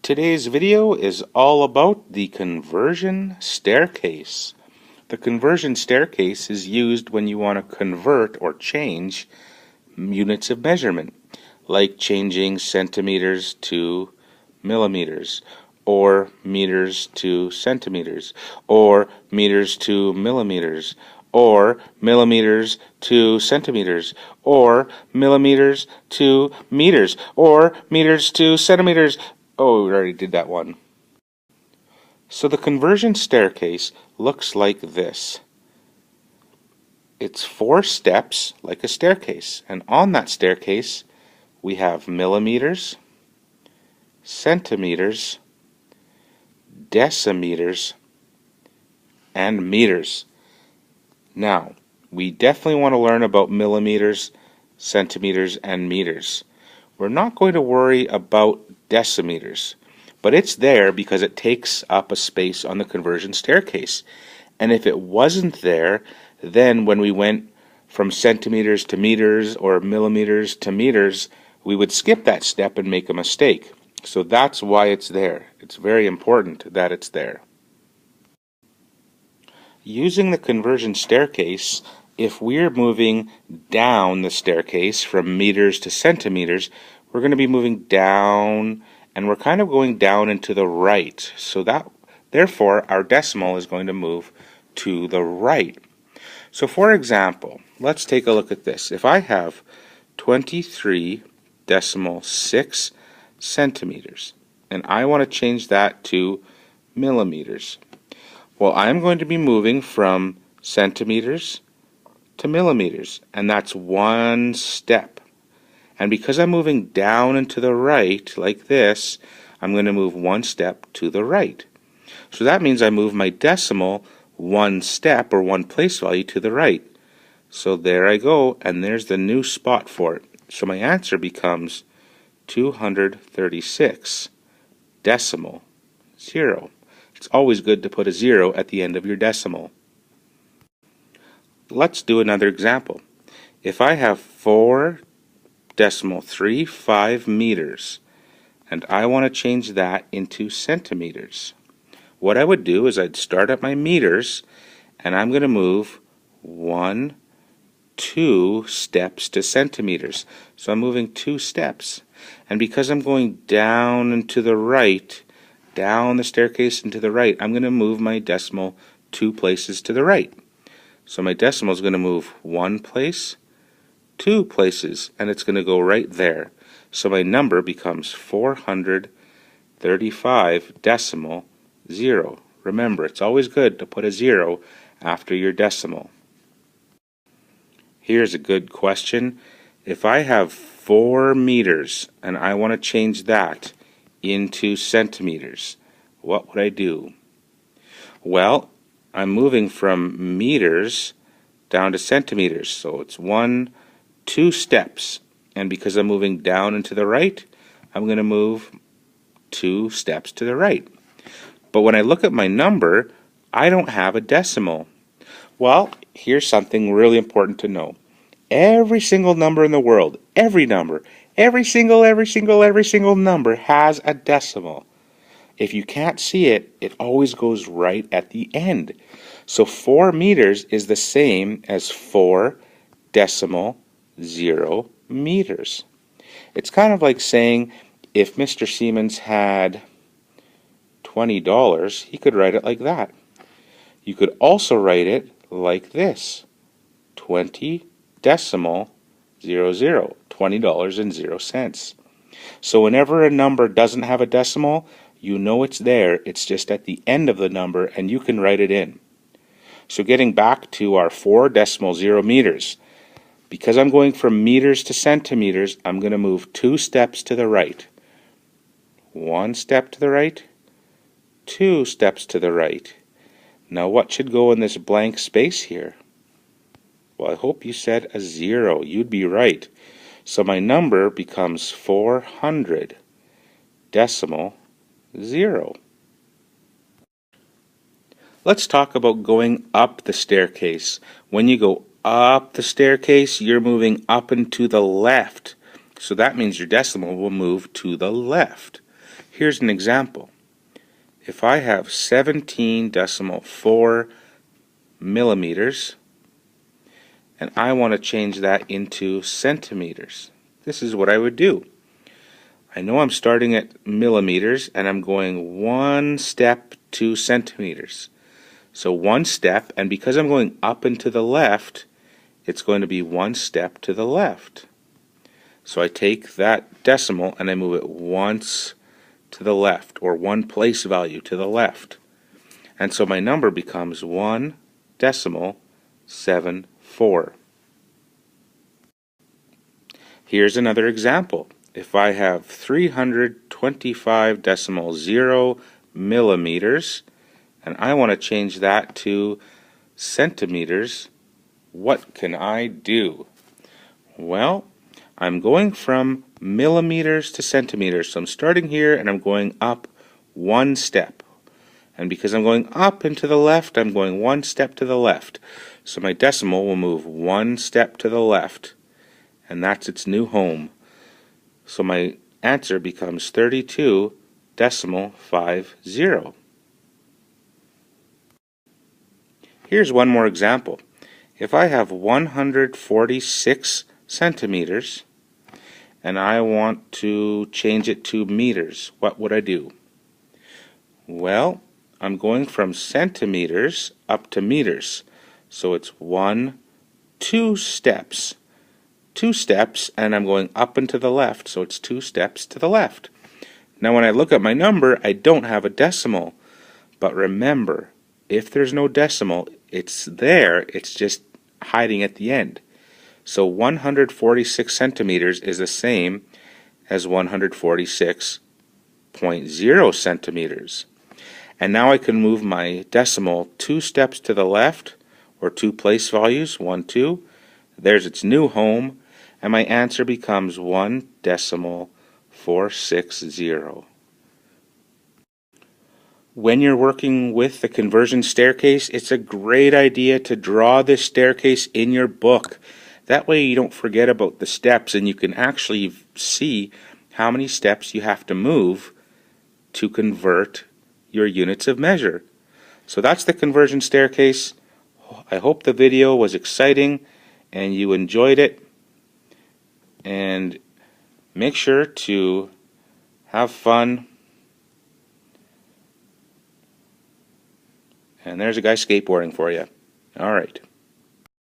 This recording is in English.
Today's video is all about the conversion staircase. The conversion staircase is used when you want to convert or change units of measurement, like changing centimeters to millimeters, or meters to centimeters, or meters to millimeters, or millimeters to centimeters, or millimeters to meters, or meters to centimeters. Oh, we already did that one. So the conversion staircase looks like this. It's 4 steps like a staircase, and on that staircase we have millimeters, centimeters, decimeters, and meters. Now, we definitely want to learn about millimeters, centimeters, and meters. We're not going to worry about decimeters, but it's there because it takes up a space on the conversion staircase. And if it wasn't there, then when we went from centimeters to meters or millimeters to meters, we would skip that step and make a mistake. So that's why it's there. It's very important that it's there. Using the conversion staircase, if we're moving down the staircase from meters to centimeters, we're going to be moving down, and we're kind of going down and to the right. So that, therefore, our decimal is going to move to the right. So for example, let's take a look at this. If I have 23.6 centimeters, and I want to change that to millimeters, well, I'm going to be moving from centimeters to millimeters, and that's one step. And because I'm moving down and to the right, like this, I'm going to move one step to the right. So that means I move my decimal one step, or one place value, to the right. So there I go, and there's the new spot for it. So my answer becomes 236 decimal 0. It's always good to put a 0 at the end of your decimal. Let's do another example. If I have 4.35 meters, and I want to change that into centimeters, what I would do is I'd start at my meters, and I'm going to move 2 steps to centimeters. So I'm moving 2 steps. And because I'm going down and to the right, down the staircase and to the right, I'm going to move my decimal 2 places to the right. So my decimal is going to move 1 place, 2 places, and it's going to go right there. So my number becomes 435 decimal 0. Remember, it's always good to put a 0 after your decimal. Here's a good question. If I have 4 meters and I want to change that into centimeters, what would I do? Well, I'm moving from meters down to centimeters, so it's 2 steps, and because I'm moving down and to the right, I'm going to move 2 steps to the right. But when I look at my number, I don't have a decimal. Well, here's something really important to know. Every single number in the world, every number, every single number has a decimal. If you can't see it, it always goes right at the end. So 4 meters is the same as 4.0 meters. It's kind of like saying if Mr. Siemens had $20, he could write it like that. You could also write it like this: 20.00, $20.00. So whenever a number doesn't have a decimal, you know it's there. It's just at the end of the number, and you can write it in. So getting back to our 4.0 meters, because I'm going from meters to centimeters, I'm going to move 2 steps to the right. 1 step to the right, 2 steps to the right. Now what should go in this blank space here? Well, I hope you said a 0. You'd be right. So my number becomes 400 decimal 0. Let's talk about going up the staircase. When you go up the staircase, you're moving up and to the left. So that means your decimal will move to the left. Here's an example. If I have 17.4 millimeters and I want to change that into centimeters, this is what I would do. I know I'm starting at millimeters and I'm going one step to centimeters. So one step, and because I'm going up and to the left, it's going to be one step to the left. So I take that decimal and I move it once to the left, or one place value to the left. And so my number becomes 1.74. Here's another example. If I have 325.0 millimeters and I want to change that to centimeters, what can I do? Well, I'm going from millimeters to centimeters. So I'm starting here and I'm going up one step. And because I'm going up and to the left, I'm going one step to the left. So my decimal will move one step to the left. And that's its new home. So my answer becomes 32.50. Here's one more example. If I have 146 centimeters and I want to change it to meters, what would I do? Well, I'm going from centimeters up to meters. So it's two steps. Two steps, and I'm going up and to the left, so it's two steps to the left. Now when I look at my number, I don't have a decimal. But remember, if there's no decimal, it's there, it's just hiding at the end. So 146 centimeters is the same as 146.0 centimeters. And now I can move my decimal two steps to the left, or two place values, 1, 2. There's its new home, and my answer becomes 1.460. When you're working with the conversion staircase, it's a great idea to draw this staircase in your book. That way you don't forget about the steps and you can actually see how many steps you have to move to convert your units of measure. So that's the conversion staircase. I hope the video was exciting and you enjoyed it. And make sure to have fun. And there's a guy skateboarding for you. All right.